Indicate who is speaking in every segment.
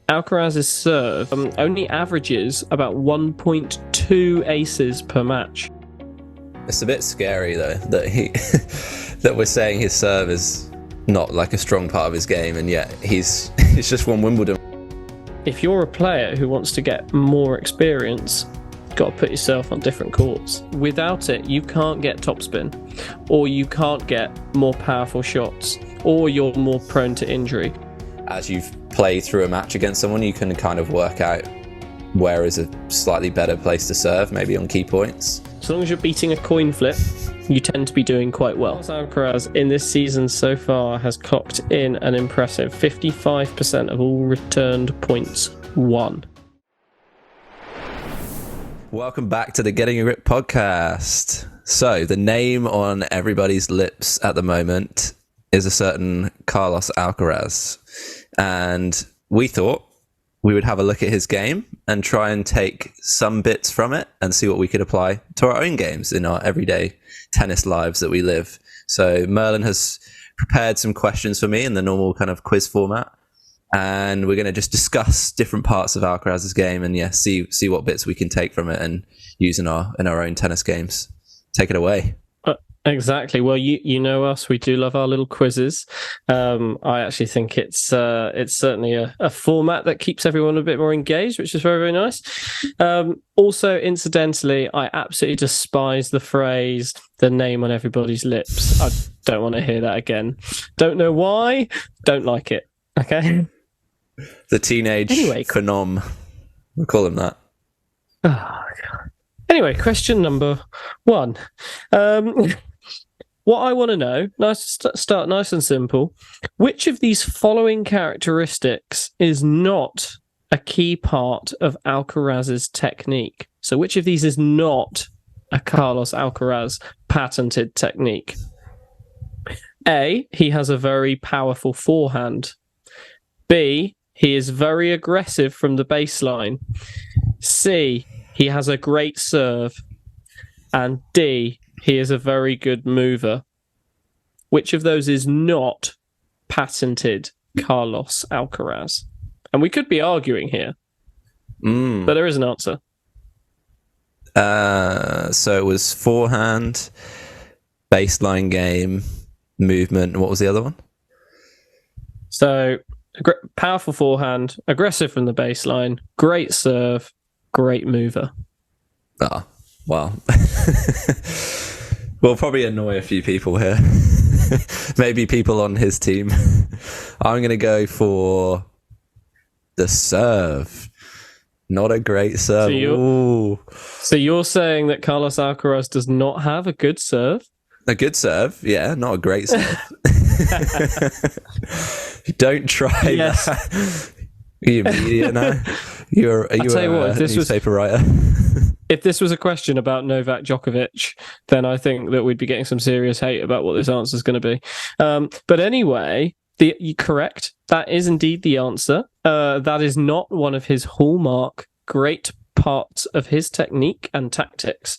Speaker 1: Alcaraz's serve only averages about 1.2 aces per match.
Speaker 2: It's a bit scary though that we're saying his serve is not like a strong part of his game, and yet he's just won Wimbledon.
Speaker 1: If you're a player who wants to get more experience, you've got to put yourself on different courts. Without it, you can't get topspin, or you can't get more powerful shots, or you're more prone to injury.
Speaker 2: As you've played through a match against someone, you can kind of work out where is a slightly better place to serve, maybe on key points.
Speaker 1: As long as you're beating a coin flip, you tend to be doing quite well. Alcaraz in this season so far has clocked in an impressive 55% of all returned points won.
Speaker 2: Welcome back to the Getting a Grip podcast. So the name on everybody's lips at the moment is a certain Carlos Alcaraz. And we thought we would have a look at his game and try and take some bits from it and see what we could apply to our own games in our everyday tennis lives that we live. So Merlin has prepared some questions for me in the normal kind of quiz format. And we're going to just discuss different parts of Alcaraz's game and see what bits we can take from it and use in our own tennis games. Take it away.
Speaker 1: Exactly. Well, you know us. We do love our little quizzes. I actually think it's certainly a format that keeps everyone a bit more engaged, which is very, very nice. Also, incidentally, I absolutely despise the phrase "the name on everybody's lips." I don't want to hear that again. Don't know why. Don't like it. Okay.
Speaker 2: The teenage phenom. We'll call him that.
Speaker 1: Oh, God. Anyway, question number 1. What I want to know, start nice and simple. Which of these following characteristics is not a key part of Alcaraz's technique? So which of these is not a Carlos Alcaraz patented technique? A, he has a very powerful forehand. B, he is very aggressive from the baseline. C, he has a great serve. And D, he is a very good mover. Which of those is not patented Carlos Alcaraz? And we could be arguing here, but there is an answer.
Speaker 2: So it was forehand, baseline game, movement, and what was the other one?
Speaker 1: So powerful forehand, aggressive from the baseline, great serve, great mover.
Speaker 2: Ah, wow. We'll probably annoy a few people here. Maybe people on his team. I'm going to go for the serve. Not a great serve.
Speaker 1: So you're saying that Carlos Alcaraz does not have a good serve?
Speaker 2: A good serve, yeah, not a great serve. Don't try that. Are you media now? Are you a newspaper writer?
Speaker 1: If this was a question about Novak Djokovic, then I think that we'd be getting some serious hate about what this answer is going to be. But anyway, you're correct. That is indeed the answer. That is not one of his hallmark great parts of his technique and tactics.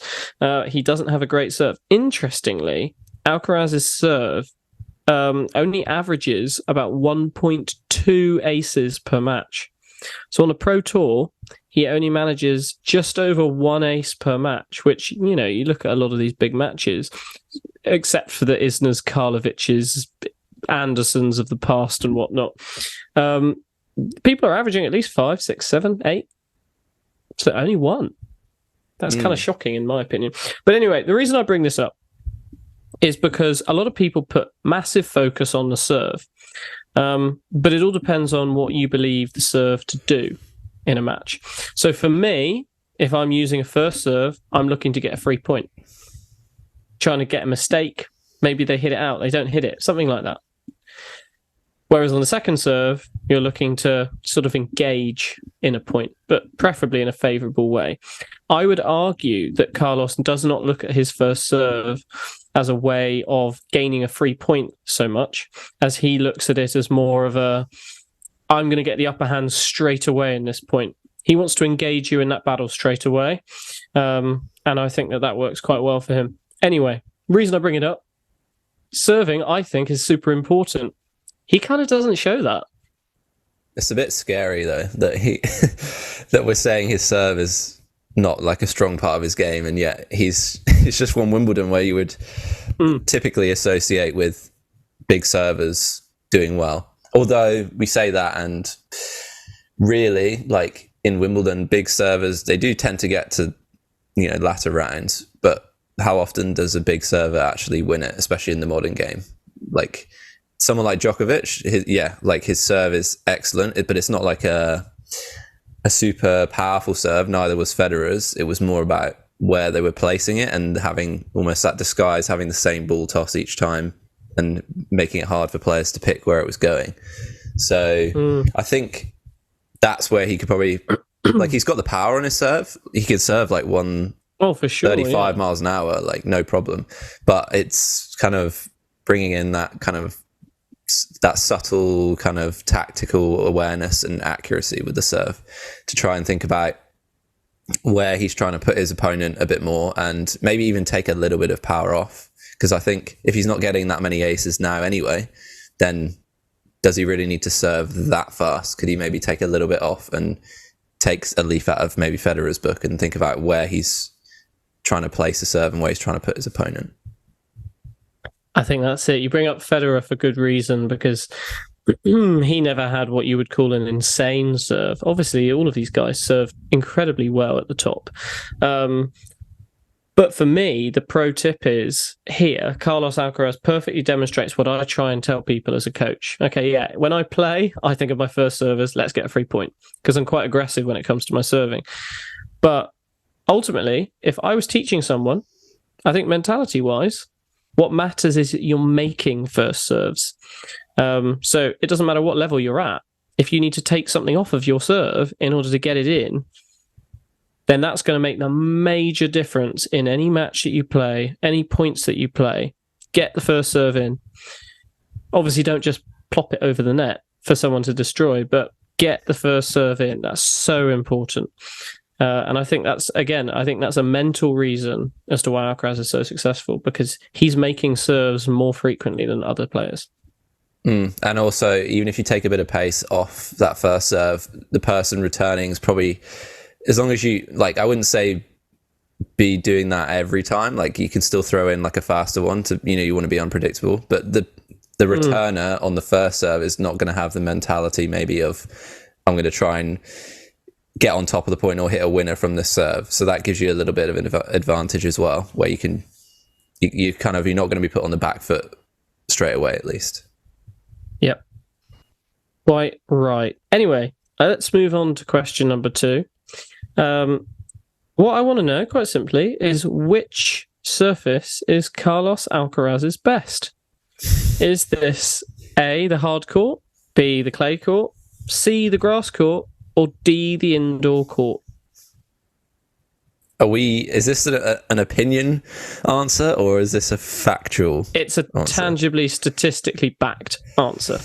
Speaker 1: He doesn't have a great serve. Interestingly, Alcaraz's serve only averages about 1.2 aces per match. So on a pro tour, he only manages just over 1 ace per match, which, you know, you look at a lot of these big matches, except for the Isners, Karlovic's, Andersons of the past and whatnot. People are averaging at least 5, 6, 7, 8. So only 1. That's kind of shocking in my opinion. But anyway, the reason I bring this up is because a lot of people put massive focus on the serve. But it all depends on what you believe the serve to do in a match. So for me, if I'm using a first serve, I'm looking to get a free point. Trying to get a mistake. Maybe they hit it out, they don't hit it, something like that. Whereas on the second serve, you're looking to sort of engage in a point, but preferably in a favourable way. I would argue that Carlos does not look at his first serve as a way of gaining a free point so much, as he looks at it as more of a, I'm going to get the upper hand straight away in this point. He wants to engage you in that battle straight away. And I think that works quite well for him. Anyway, reason I bring it up, serving, I think, is super important. He kind of doesn't show that.
Speaker 2: It's a bit scary though that that we're saying his serve is not like a strong part of his game, and yet he's just won Wimbledon, where you would typically associate with big servers doing well. Although we say that, and really, like in Wimbledon, big servers, they do tend to get to, latter rounds, but how often does a big server actually win it, especially in the modern game? Like someone like Djokovic, his serve is excellent, but it's not like a super powerful serve. Neither was Federer's. It was more about where they were placing it and having almost that disguise, having the same ball toss each time and making it hard for players to pick where it was going. So I think that's where he could probably, like, he's got the power on his serve. He could serve like
Speaker 1: for sure,
Speaker 2: 35 miles an hour, like no problem. But it's kind of bringing in that subtle kind of tactical awareness and accuracy with the serve to try and think about where he's trying to put his opponent a bit more, and maybe even take a little bit of power off. Because I think if he's not getting that many aces now anyway, then does he really need to serve that fast? Could he maybe take a little bit off and take a leaf out of maybe Federer's book and think about where he's trying to place a serve and where he's trying to put his opponent?
Speaker 1: I think that's it. You bring up Federer for good reason, because he never had what you would call an insane serve. Obviously, all of these guys serve incredibly well at the top. But for me, the pro tip is here, Carlos Alcaraz perfectly demonstrates what I try and tell people as a coach. Okay, yeah, when I play, I think of my first serve as let's get a free point, because I'm quite aggressive when it comes to my serving. But ultimately, if I was teaching someone, I think mentality-wise, what matters is that you're making first serves. So it doesn't matter what level you're at. If you need to take something off of your serve in order to get it in, then that's going to make the major difference in any match that you play, any points that you play. Get the first serve in. Obviously, don't just plop it over the net for someone to destroy, but get the first serve in. That's so important. And I think that's a mental reason as to why Alcaraz is so successful, because he's making serves more frequently than other players.
Speaker 2: And also, even if you take a bit of pace off that first serve, the person returning is probably, as long as you, like, I wouldn't say be doing that every time. Like, you can still throw in like a faster one to, you want to be unpredictable. But the returner on the first serve is not going to have the mentality maybe of, I'm going to try and get on top of the point or hit a winner from this serve. So that gives you a little bit of an advantage as well, where you're not going to be put on the back foot straight away, at least.
Speaker 1: Yep. Quite right. Anyway, let's move on to question number 2. What I want to know, quite simply, is which surface is Carlos Alcaraz's best? Is this A, the hard court, B, the clay court, C, the grass court, or D, the indoor court?
Speaker 2: Is this an opinion answer, or is this a factual
Speaker 1: It's a
Speaker 2: answer?
Speaker 1: Tangibly, statistically backed answer.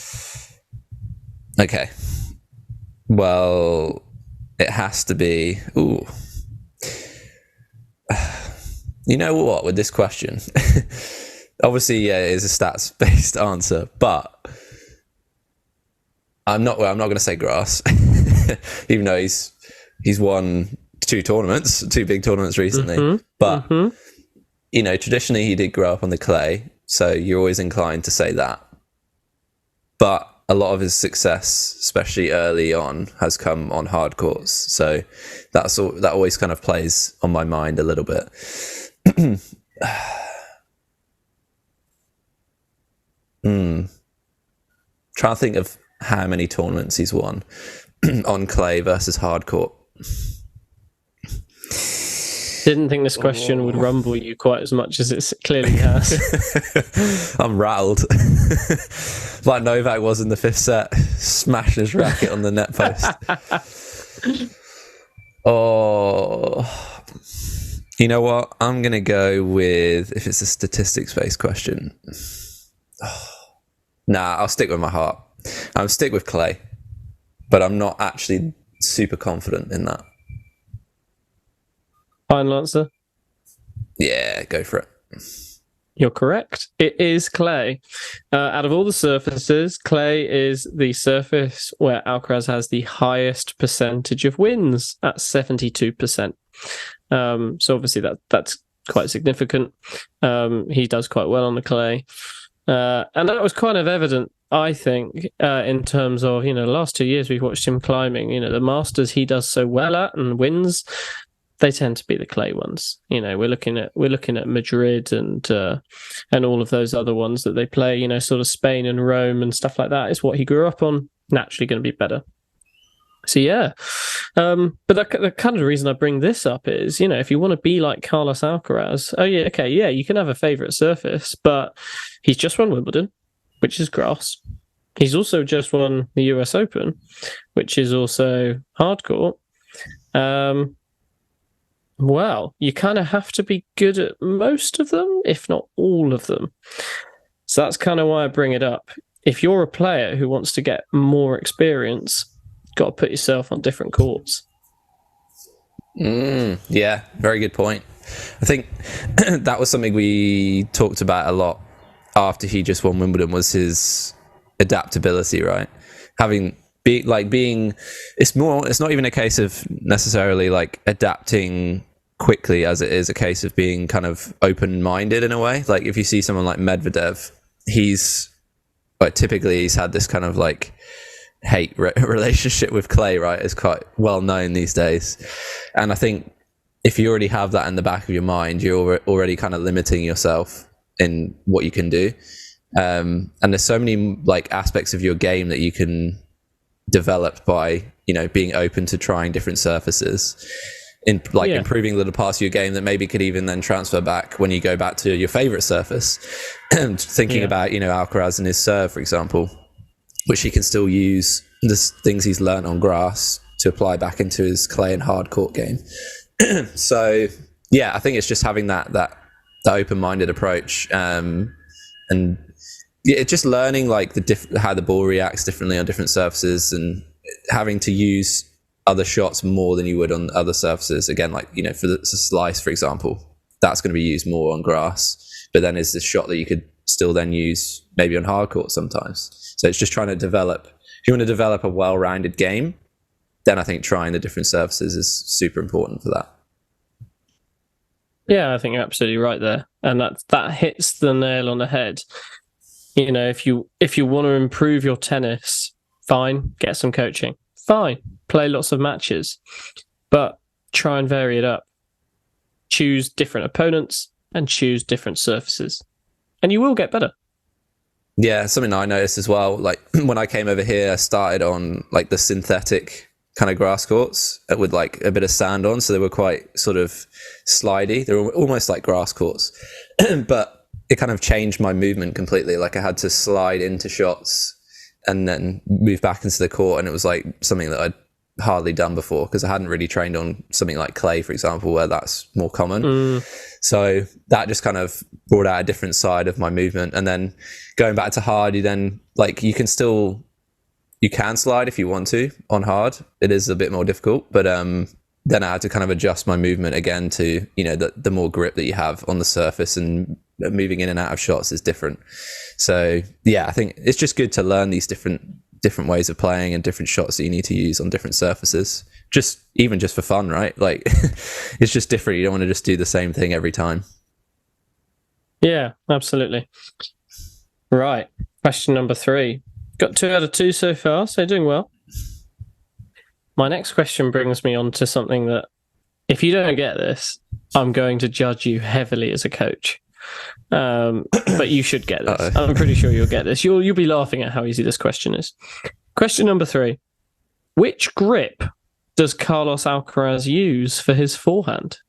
Speaker 2: Okay. Well, it has to be... Ooh. You know what, with this question? Obviously, yeah, it is a stats-based answer, but I'm not going to say grass, even though he's won 2 big tournaments recently. But traditionally he did grow up on the clay, so you're always inclined to say that. But a lot of his success, especially early on, has come on hard courts. So that always kind of plays on my mind a little bit. Trying to think of how many tournaments he's won on clay versus hard court.
Speaker 1: Didn't think this question would rumble you quite as much as it clearly has.
Speaker 2: I'm rattled. Like Novak was in the 5th set, smashing his racket on the net post. Oh, you know what? I'm going to go with, if it's a statistics-based question. Nah, I'll stick with my heart. I'll stick with clay, but I'm not actually super confident in that.
Speaker 1: Final answer?
Speaker 2: Yeah, go for it.
Speaker 1: You're correct. It is clay. Out of all the surfaces, clay is the surface where Alcaraz has the highest percentage of wins at 72%. So obviously that's quite significant. He does quite well on the clay. And that was kind of evident, I think, in terms of, the last 2 years we've watched him climbing. The Masters he does so well at and wins, they tend to be the clay ones. We're looking at Madrid and all of those other ones that they play. Sort of Spain and Rome and stuff like that is what he grew up on. Naturally, going to be better. So yeah, but the kind of reason I bring this up is, if you want to be like Carlos Alcaraz, you can have a favourite surface, but he's just won Wimbledon, which is grass. He's also just won the US Open, which is also hard court. Well, you kind of have to be good at most of them, if not all of them. So that's kind of why I bring it up. If you're a player who wants to get more experience, you've got to put yourself on different courts.
Speaker 2: Yeah, very good point. I think that was something we talked about a lot after he just won Wimbledon, was his adaptability, right? It's not even a case of necessarily like adapting quickly as it is a case of being kind of open-minded in a way. Like if you see someone like Medvedev, he's had this kind of like hate relationship with clay, right? It's quite well known these days. And I think if you already have that in the back of your mind, you're already kind of limiting yourself in what you can do. And there's so many like aspects of your game that you can develop by being open to trying different surfaces, improving little parts of your game that maybe could even then transfer back when you go back to your favorite surface. And thinking about Alcaraz and his serve, for example, which he can still use the things he's learned on grass to apply back into his clay and hard court game. So yeah, I think it's just having that open-minded approach, and it's just learning like how the ball reacts differently on different surfaces, and having to use other shots more than you would on other surfaces. Again, like, for the slice, for example, that's going to be used more on grass, but then is this shot that you could still then use maybe on hard court sometimes. So it's just trying to develop, if you want to develop a well-rounded game, then I think trying the different surfaces is super important for that.
Speaker 1: Yeah, I think you're absolutely right there. And that hits the nail on the head. If you want to improve your tennis, fine, get some coaching. Fine, play lots of matches. But try and vary it up. Choose different opponents and choose different surfaces. And you will get better.
Speaker 2: Yeah, something I noticed as well, like when I came over here, I started on like the synthetic kind of grass courts with like a bit of sand on, so they were quite sort of slidey. They were almost like grass courts. But it kind of changed my movement completely. Like I had to slide into shots and then move back into the court, and it was like something that I'd hardly done before because I hadn't really trained on something like clay, for example, where that's more common. So that just kind of brought out a different side of my movement. And then going back to hard, you can slide if you want to on hard. It is a bit more difficult, but then I had to kind of adjust my movement again to, the more grip that you have on the surface, and moving in and out of shots is different. So yeah, I think it's just good to learn these different ways of playing and different shots that you need to use on different surfaces, just for fun, right? Like it's just different. You don't want to just do the same thing every time.
Speaker 1: Yeah, absolutely. Right. Question number 3. Got 2 out of 2 so far, so doing well. My next question brings me on to something that, if you don't get this, I'm going to judge you heavily as a coach. But you should get this. Uh-oh. I'm pretty sure you'll get this. You'll be laughing at how easy this question is. Question number 3. Which grip does Carlos Alcaraz use for his forehand?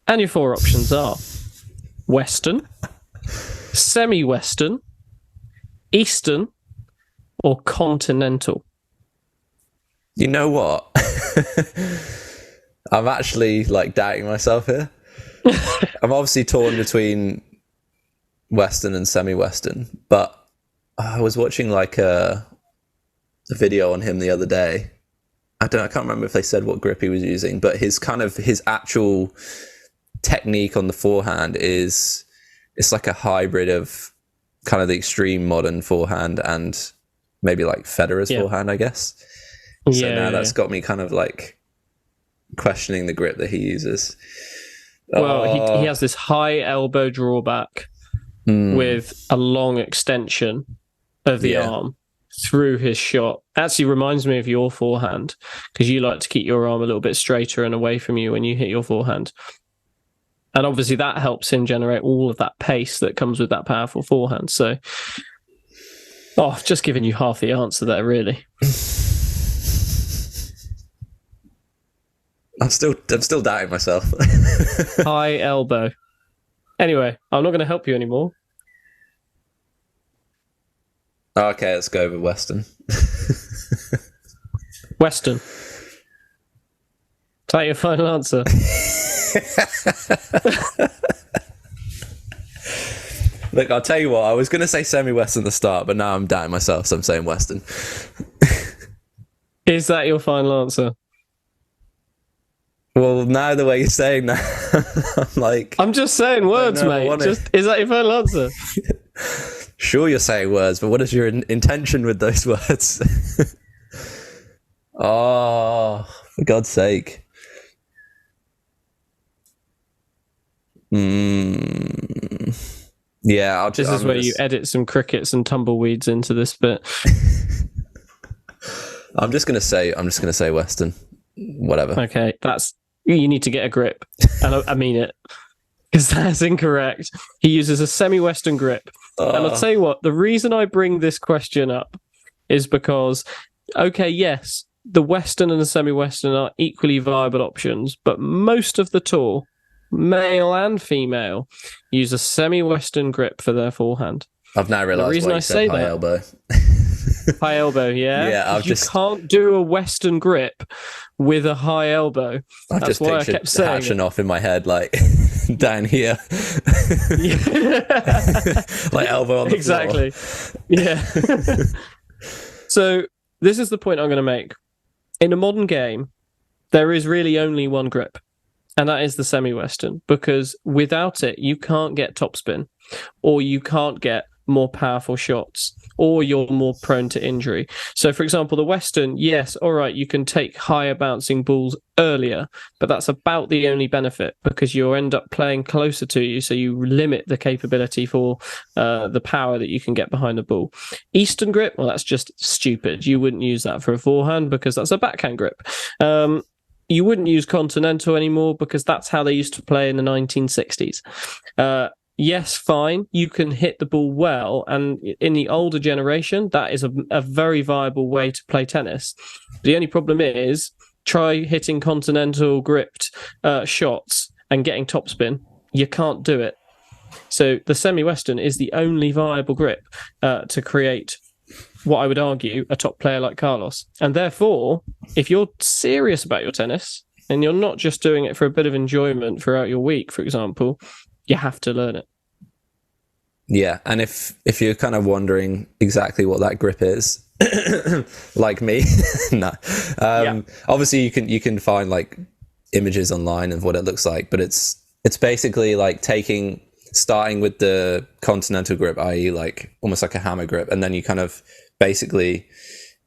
Speaker 1: And your 4 options are Western, semi-Western, Eastern, or Continental.
Speaker 2: You know what? I'm actually doubting myself here. I'm obviously torn between Western and semi-Western, but I was watching a video on him the other day. I can't remember if they said what grip he was using, but his actual technique on the forehand is it's like a hybrid of kind of the extreme modern forehand and maybe like Federer's forehand, I guess. So now that's got me kind of like questioning the grip that he uses.
Speaker 1: Well, he has this high elbow drawback with a long extension of the arm through his shot. Actually reminds me of your forehand, because you like to keep your arm a little bit straighter and away from you when you hit your forehand. And obviously that helps him generate all of that pace that comes with that powerful forehand. So, I've just given you half the answer there, really.
Speaker 2: I'm still doubting myself.
Speaker 1: High elbow. Anyway, I'm not going to help you anymore.
Speaker 2: Okay, let's go with Western.
Speaker 1: Western. Is that your final answer?
Speaker 2: Look, I'll tell you what, I was going to say semi-Western at the start, but now I'm doubting myself, so I'm saying Western.
Speaker 1: Is that your final answer?
Speaker 2: Well, now the way you're saying that, I'm
Speaker 1: just saying words, mate. Is that your final answer?
Speaker 2: Sure, you're saying words, but what is your intention with those words? Oh, for God's sake. Yeah,
Speaker 1: this is where you edit some crickets and tumbleweeds into this bit.
Speaker 2: I'm just gonna say Western. Whatever.
Speaker 1: Okay, you need to get a grip, and I mean it, because that's incorrect. He uses a semi-Western grip, and I'll tell you what. The reason I bring this question up is because, okay, yes, the Western and the semi-Western are equally viable options, but most of the tour, male and female, use a semi-Western grip for their forehand.
Speaker 2: I've now realised the reason I say high elbow.
Speaker 1: High elbow, yeah. You can't do a Western grip with a high elbow.
Speaker 2: I've just pictured Hatching off in my head, like down here, like elbow on the
Speaker 1: floor. Yeah. So this is the point I'm going to make. In a modern game, there is really only one grip, and that is the semi-Western, because without it, you can't get topspin, or you can't get more powerful shots, or you're more prone to injury. So, for example, the Western, yes, all right, you can take higher bouncing balls earlier, but that's about the only benefit, because you'll end up playing closer to you, so you limit the capability for the power that you can get behind the ball. Eastern grip, well, that's just stupid. You wouldn't use that for a forehand, because that's a backhand grip. You wouldn't use continental anymore, because that's how they used to play in the 1960s. Yes, fine, you can hit the ball well, and in the older generation, that is a very viable way to play tennis. The only problem is, try hitting continental gripped shots and getting topspin. You can't do it. So the semi-Western is the only viable grip to create what I would argue a top player like Carlos. And therefore, if you're serious about your tennis, and you're not just doing it for a bit of enjoyment throughout your week, for example, you have to learn it.
Speaker 2: Yeah, and if you're kind of wondering exactly what that grip is, like me, no. Obviously you can find like images online of what it looks like, but it's basically like starting with the continental grip, i.e. like almost like a hammer grip, and then you kind of basically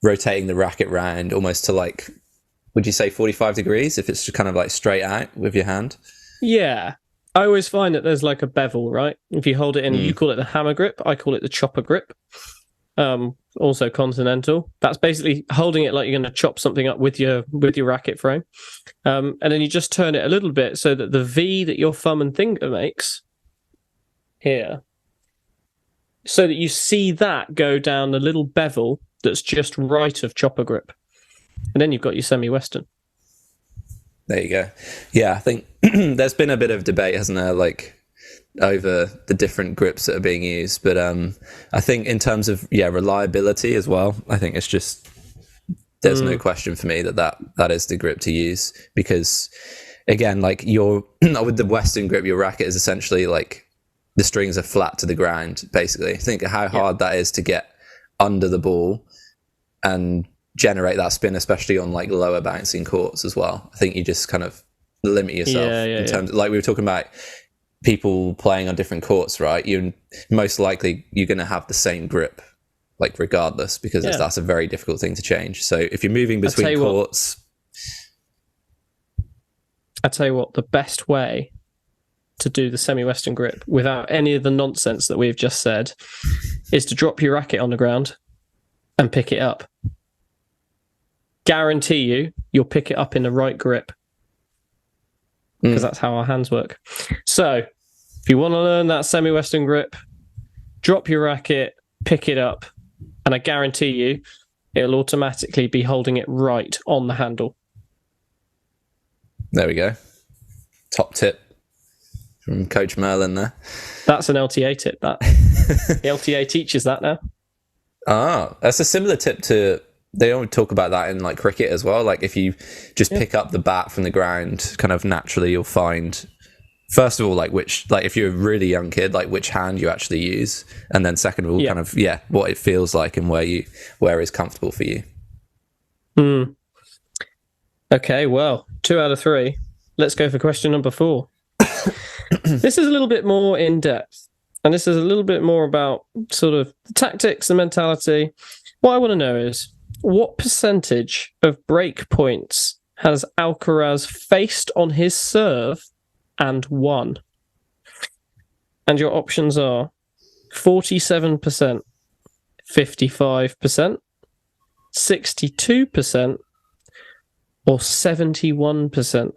Speaker 2: rotating the racket round almost to like, would you say 45 degrees if it's just kind of like straight out with your hand?
Speaker 1: Yeah. I always find that there's like a bevel, right? If you hold it in, you call it the hammer grip. I call it the chopper grip. Also continental. That's basically holding it like you're going to chop something up with your racket frame. And then you just turn it a little bit so that the V that your thumb and finger makes here, so that you see that go down the little bevel that's just right of chopper grip. And then you've got your semi-Western.
Speaker 2: There you go. Yeah, I think there's been a bit of debate, hasn't there, like over the different grips that are being used. But I think in terms of reliability as well, I think it's just there's no question for me that is the grip to use, because again, like with the Western grip, your racket is essentially like the strings are flat to the ground. Basically, think how hard that is to get under the ball and generate that spin, especially on like lower bouncing courts as well. I think you just kind of limit yourself in terms of, like we were talking about people playing on different courts, right? You're most likely you're going to have the same grip, like regardless, because that's a very difficult thing to change. So if you're moving between courts,
Speaker 1: I tell you what, the best way to do the semi-Western grip without any of the nonsense that we've just said is to drop your racket on the ground and pick it up. Guarantee you'll pick it up in the right grip, because that's how our hands work. So if you want to learn that semi-Western grip, drop your racket, pick it up, and I guarantee you it'll automatically be holding it right on the handle.
Speaker 2: There we go. Top tip from Coach Merlin there.
Speaker 1: That's an LTA tip, that. The LTA teaches that now.
Speaker 2: That's a similar tip to... They don't talk about that in like cricket as well. Like if you just pick up the bat from the ground, kind of naturally you'll find, first of all, like if you're a really young kid, like which hand you actually use, and then second of all, kind of what it feels like and where is comfortable for you.
Speaker 1: Okay, well, 2 out of 3. Let's go for question number 4. This is a little bit more in depth, and this is a little bit more about sort of the tactics, the mentality. What I want to know is, what percentage of break points has Alcaraz faced on his serve and won? And your options are 47%, 55%, 62%, or 71%.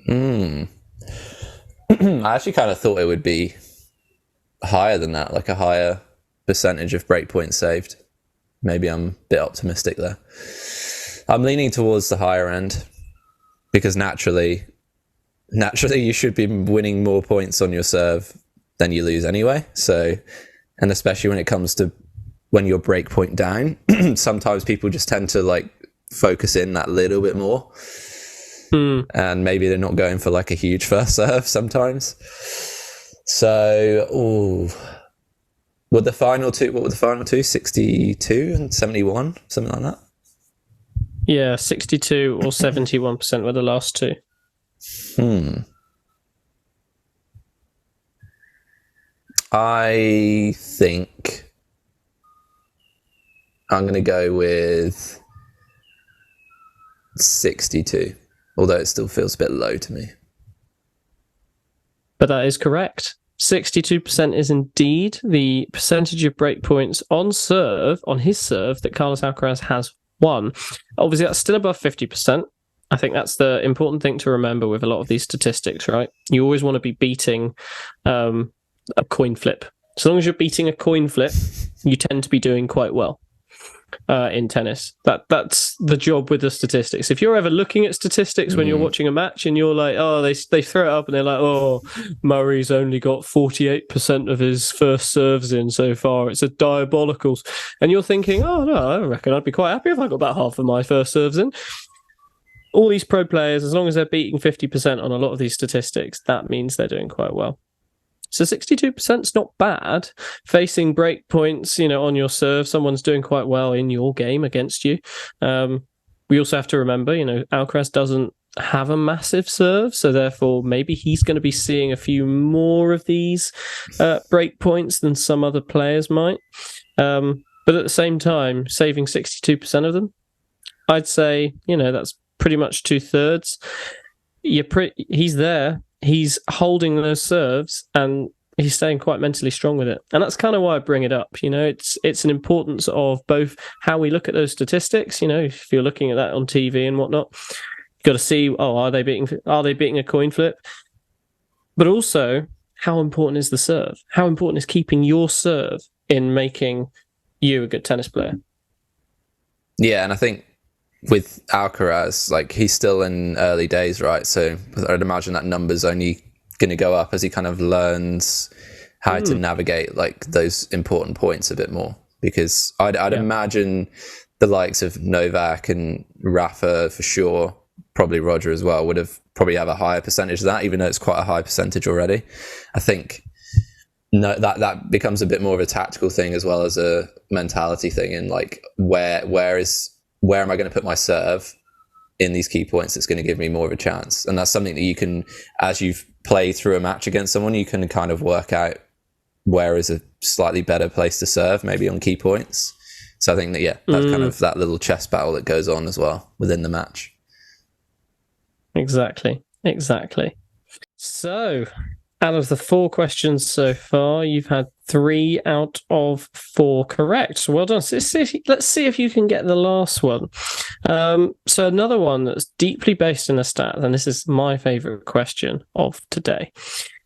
Speaker 2: I actually kind of thought it would be higher than that, like a higher percentage of breakpoints saved. Maybe I'm a bit optimistic there. I'm leaning towards the higher end, because naturally you should be winning more points on your serve than you lose anyway. So, and especially when it comes to when you're breakpoint down, sometimes people just tend to like focus in that little bit more. And maybe they're not going for like a huge first serve sometimes. So, what were the final two? 62 and 71, something like that?
Speaker 1: Yeah, 62 or 71% were the last two.
Speaker 2: I think I'm going to go with 62, although it still feels a bit low to me.
Speaker 1: But that is correct. 62% is indeed the percentage of breakpoints on his serve that Carlos Alcaraz has won. Obviously, that's still above 50%. I think that's the important thing to remember with a lot of these statistics, right? You always want to be beating a coin flip. As long as you're beating a coin flip, you tend to be doing quite well in tennis. That's the job with the statistics. If you're ever looking at statistics when you're watching a match and you're like, oh, they throw it up and they're like, oh, Murray's only got 48% of his first serves in so far. It's a diabolicals. And you're thinking, oh, no, I reckon I'd be quite happy if I got about half of my first serves in. All these pro players, as long as they're beating 50% on a lot of these statistics, that means they're doing quite well. So 62% is not bad. Facing break points, on your serve, someone's doing quite well in your game against you. We also have to remember, Alcaraz doesn't have a massive serve, so therefore maybe he's going to be seeing a few more of these break points than some other players might. But at the same time, saving 62% of them, I'd say, that's pretty much 2/3. He's there. He's holding those serves and he's staying quite mentally strong with it. And that's kind of why I bring it up. It's an importance of both how we look at those statistics. If you're looking at that on TV and whatnot, you've got to see, are they beating a coin flip? But also, how important is the serve? How important is keeping your serve in making you a good tennis player?
Speaker 2: Yeah, and I think with Alcaraz, like he's still in early days, right? So I'd imagine that number's only going to go up as he kind of learns how to navigate like those important points a bit more. Because I'd imagine the likes of Novak and Rafa for sure, probably Roger as well, would have probably have a higher percentage of that, even though it's quite a high percentage already. I think that becomes a bit more of a tactical thing as well as a mentality thing, and like where am I going to put my serve in these key points that's going to give me more of a chance. And that's something that you can, as you play through a match against someone, you can kind of work out where is a slightly better place to serve, maybe on key points. So I think that, yeah, that's kind of that little chess battle that goes on as well within the match. Exactly.
Speaker 1: So, out of the 4 questions so far, you've had 3 out of 4 correct. So well done. Let's see if you can get the last one. So another one that's deeply based in a stat, and this is my favourite question of today.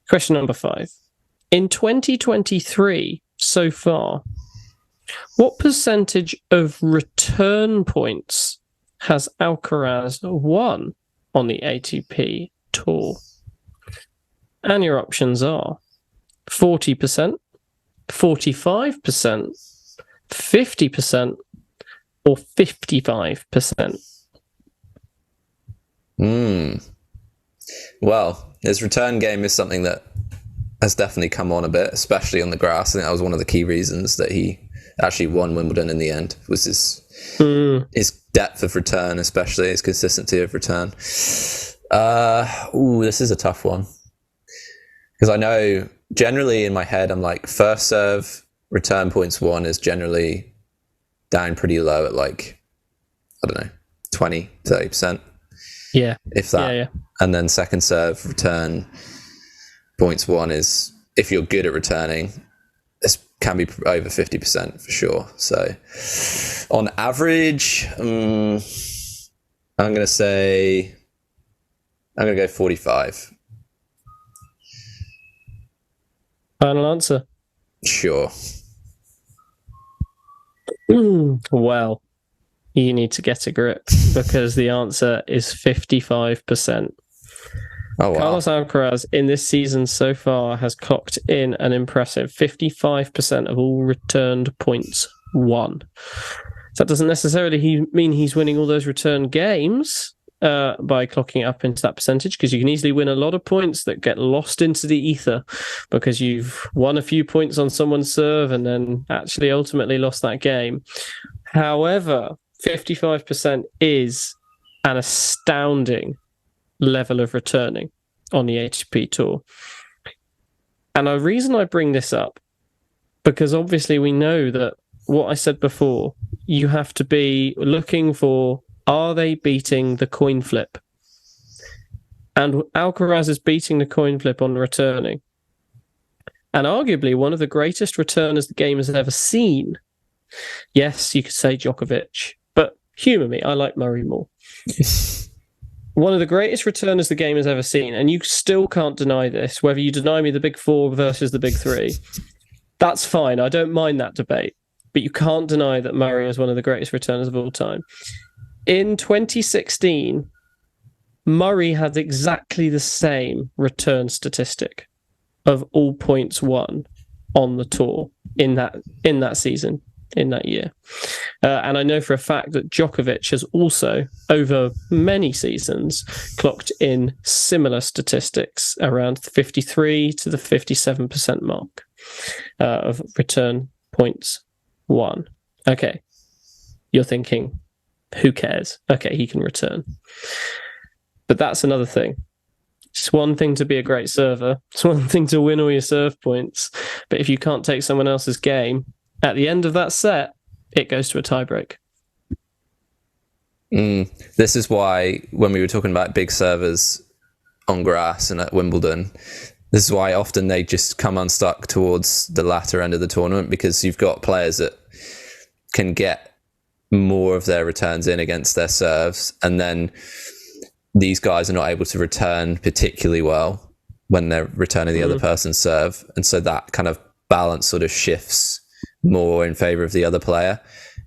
Speaker 1: Question number 5. In 2023 so far, what percentage of return points has Alcaraz won on the ATP Tour? And your options are 40%, 45%, 50%, or 55%.
Speaker 2: Well, his return game is something that has definitely come on a bit, especially on the grass. I think that was one of the key reasons that he actually won Wimbledon in the end, was his depth of return, especially his consistency of return. This is a tough one. Because I know generally in my head, I'm like, first serve return points won is generally down pretty low at like, I don't know, 20, 30%.
Speaker 1: Yeah.
Speaker 2: If that.
Speaker 1: Yeah.
Speaker 2: And then second serve return points won is, if you're good at returning, this can be over 50% for sure. So on average, I'm going to go 45.
Speaker 1: Final answer.
Speaker 2: Sure.
Speaker 1: Well, you need to get a grip because the answer is 55%.
Speaker 2: Oh, wow.
Speaker 1: Carlos Alcaraz in this season so far has clocked in an impressive 55% of all returned points won. That doesn't necessarily mean he's winning all those return games by clocking up into that percentage, because you can easily win a lot of points that get lost into the ether because you've won a few points on someone's serve and then actually ultimately lost that game. However, 55% is an astounding level of returning on the ATP Tour. And the reason I bring this up, because obviously we know that what I said before, you have to be looking for, are they beating the coin flip? And Alcaraz is beating the coin flip on returning. And arguably one of the greatest returners the game has ever seen. Yes, you could say Djokovic, but humour me, I like Murray more. One of the greatest returners the game has ever seen, and you still can't deny this, whether you deny me the big 4 versus the big 3. That's fine, I don't mind that debate. But you can't deny that Murray is one of the greatest returners of all time. In 2016, Murray had exactly the same return statistic of all points won on the tour in that season, in that year. And I know for a fact that Djokovic has also, over many seasons, clocked in similar statistics around 53 to the 57% mark of return points won. Okay, you're thinking, who cares? Okay, he can return. But that's another thing. It's one thing to be a great server. It's one thing to win all your serve points. But if you can't take someone else's game, at the end of that set, it goes to a tiebreak.
Speaker 2: This is why when we were talking about big servers on grass and at Wimbledon, this is why often they just come unstuck towards the latter end of the tournament, because you've got players that can get more of their returns in against their serves, and then these guys are not able to return particularly well when they're returning the other person's serve, and so that kind of balance sort of shifts more in favor of the other player.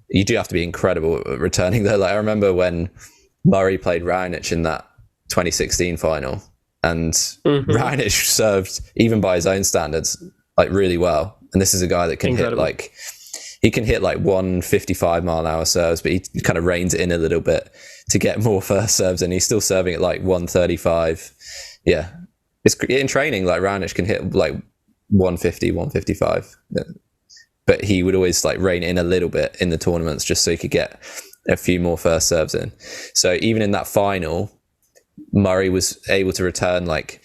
Speaker 2: You do have to be incredible at returning though. Like I remember when Murray played Raonic in that 2016 final, and Raonic served, even by his own standards, like really well. And this is a guy that can hit like, he can hit like 155 mile an hour serves, but he kind of reins it in a little bit to get more first serves, and he's still serving at like 135. Yeah, it's in training. Like Raonic can hit like 150, 155. Yeah. But he would always like rein in a little bit in the tournaments just so he could get a few more first serves in. So even in that final, Murray was able to return like,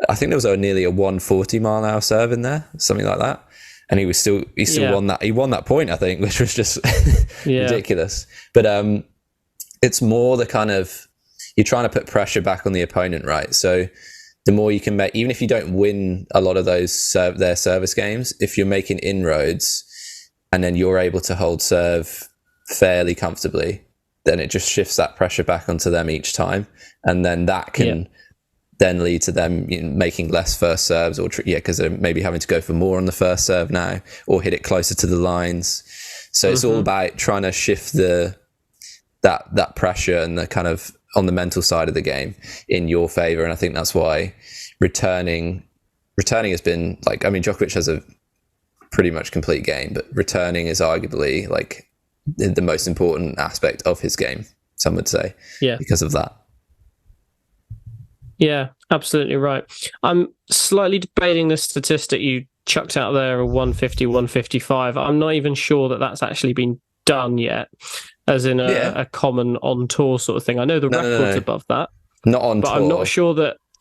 Speaker 2: I think there was nearly a 140-mile-an-hour serve in there, something like that, and he still won that. He won that point, I think, which was just ridiculous. But it's more the kind of, you're trying to put pressure back on the opponent, right? So the more you can make, even if you don't win a lot of those their service games, if you're making inroads and then you're able to hold serve fairly comfortably, then it just shifts that pressure back onto them each time, and then that can then lead to them making less first serves, or because they're maybe having to go for more on the first serve now, or hit it closer to the lines. So it's all about trying to shift that pressure and the kind of on the mental side of the game in your favor. And I think that's why returning has been like, I mean, Djokovic has a pretty much complete game, but returning is arguably like the most important aspect of his game, some would say, because of that.
Speaker 1: Yeah, absolutely right. I'm slightly debating the statistic you chucked out there of 150, 155. I'm not even sure that that's actually been done yet, as in a common on tour sort of thing. I know the record's above that,
Speaker 2: not on
Speaker 1: but
Speaker 2: tour.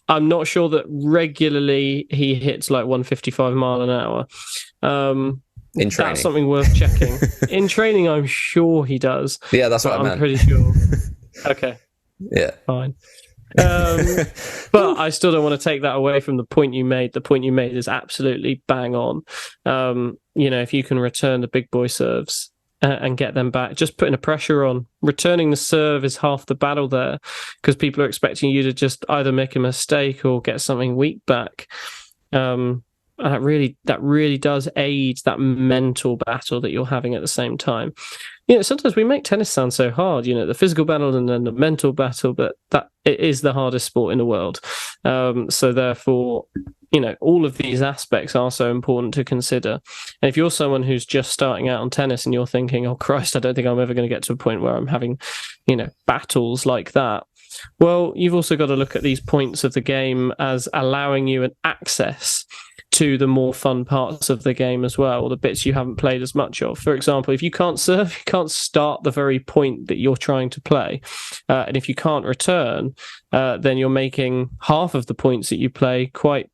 Speaker 1: I'm not sure that regularly he hits like 155 mile an hour.
Speaker 2: In training,
Speaker 1: that's something worth checking. In training, I'm sure he does.
Speaker 2: Yeah, that's what I meant.
Speaker 1: I'm pretty sure. Okay.
Speaker 2: Yeah.
Speaker 1: Fine. But I still don't want to take that away from the point you made. The point you made is absolutely bang on. If you can return the big boy serves and get them back, just putting a pressure on, returning the serve is half the battle there, because people are expecting you to just either make a mistake or get something weak back. And that really does aid that mental battle that you're having at the same time. Sometimes we make tennis sound so hard, the physical battle and then the mental battle, but that it is the hardest sport in the world. So therefore, all of these aspects are so important to consider. And if you're someone who's just starting out on tennis and you're thinking, oh Christ, I don't think I'm ever going to get to a point where I'm having, battles like that. Well, you've also got to look at these points of the game as allowing you an access to the more fun parts of the game as well, or the bits you haven't played as much of. For example, if you can't serve, you can't start the very point that you're trying to play. And if you can't return, then you're making half of the points that you play quite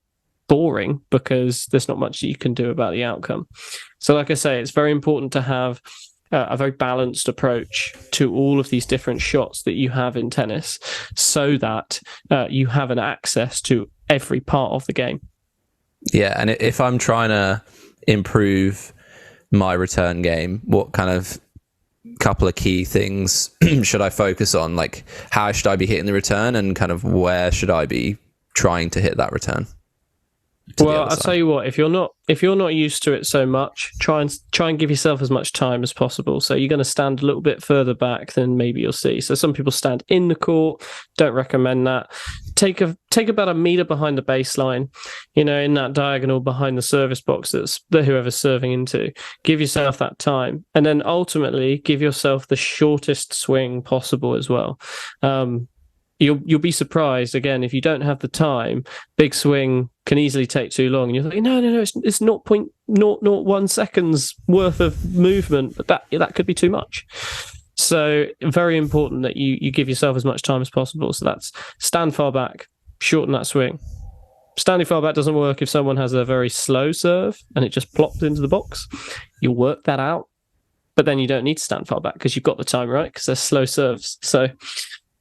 Speaker 1: boring, because there's not much that you can do about the outcome. So like I say, it's very important to have a very balanced approach to all of these different shots that you have in tennis, so that you have an access to every part of the game.
Speaker 2: Yeah, and if I'm trying to improve my return game, what kind of couple of key things should I focus on? Like, how should I be hitting the return, and kind of where should I be trying to hit that return?
Speaker 1: Well, I'll tell you what, if you're not used to it so much, try and give yourself as much time as possible. So you're going to stand a little bit further back than maybe you'll see. So some people stand in the court. Don't recommend that. Take about a meter behind the baseline, in that diagonal behind the service box that's whoever's serving into. Give yourself that time, and then ultimately give yourself the shortest swing possible as well. You'll be surprised again if you don't have the time. Big swing can easily take too long, and you're like, no, it's 0.001 seconds worth of movement, but that could be too much. So very important that you give yourself as much time as possible. So that's stand far back, shorten that swing. Standing far back doesn't work if someone has a very slow serve and it just plopped into the box. You'll work that out, but then you don't need to stand far back because you've got the time right, because they're slow serves. So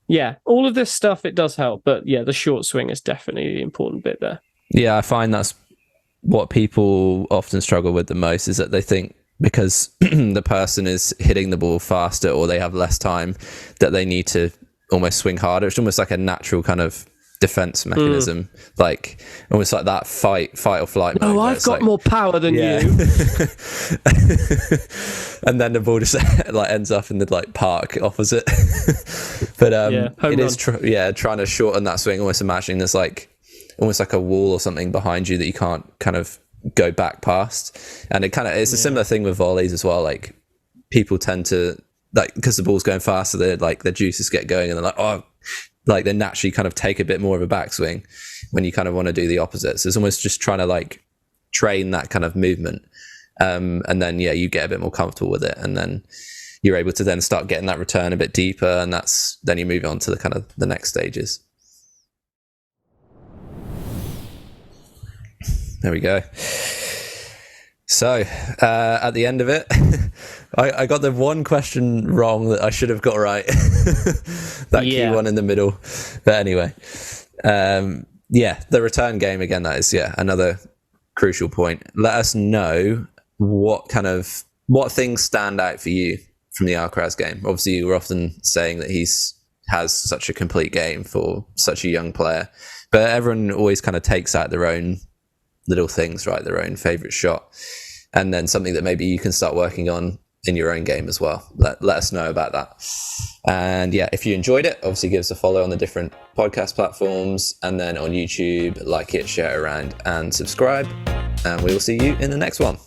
Speaker 1: yeah, all of this stuff, it does help. But yeah, the short swing is definitely the important bit there. Yeah,
Speaker 2: I find that's what people often struggle with the most, is that they think because the person is hitting the ball faster or they have less time, that they need to almost swing harder. It's almost like a natural kind of defense mechanism, like almost like that fight or flight mode.
Speaker 1: Oh, I've got more power than you.
Speaker 2: And then the ball just like ends up in the park opposite. But it is trying to shorten that swing, almost imagining there's almost like a wall or something behind you that you can't kind of go back past. And it's a similar thing with volleys as well. Like, people tend to, because the ball's going faster, their juices get going, and they're they naturally kind of take a bit more of a backswing when you kind of want to do the opposite. So it's almost just trying to train that kind of movement. And then, you get a bit more comfortable with it. And then, you're able to then start getting that return a bit deeper, and then you move on to the kind of the next stages. There we go. So at the end of it, I got the one question wrong that I should have got right. That key one in the middle. But anyway, the return game again, that is another crucial point. Let us know what things stand out for you from the Alcaraz game. Obviously, you were often saying that has such a complete game for such a young player, but everyone always kind of takes out their own little things, right? Their own favorite shot, and then something that maybe you can start working on in your own game as well. Let us know about that. And if you enjoyed it, obviously give us a follow on the different podcast platforms, and then on YouTube, like it, share it around, and subscribe. And we will see you in the next one.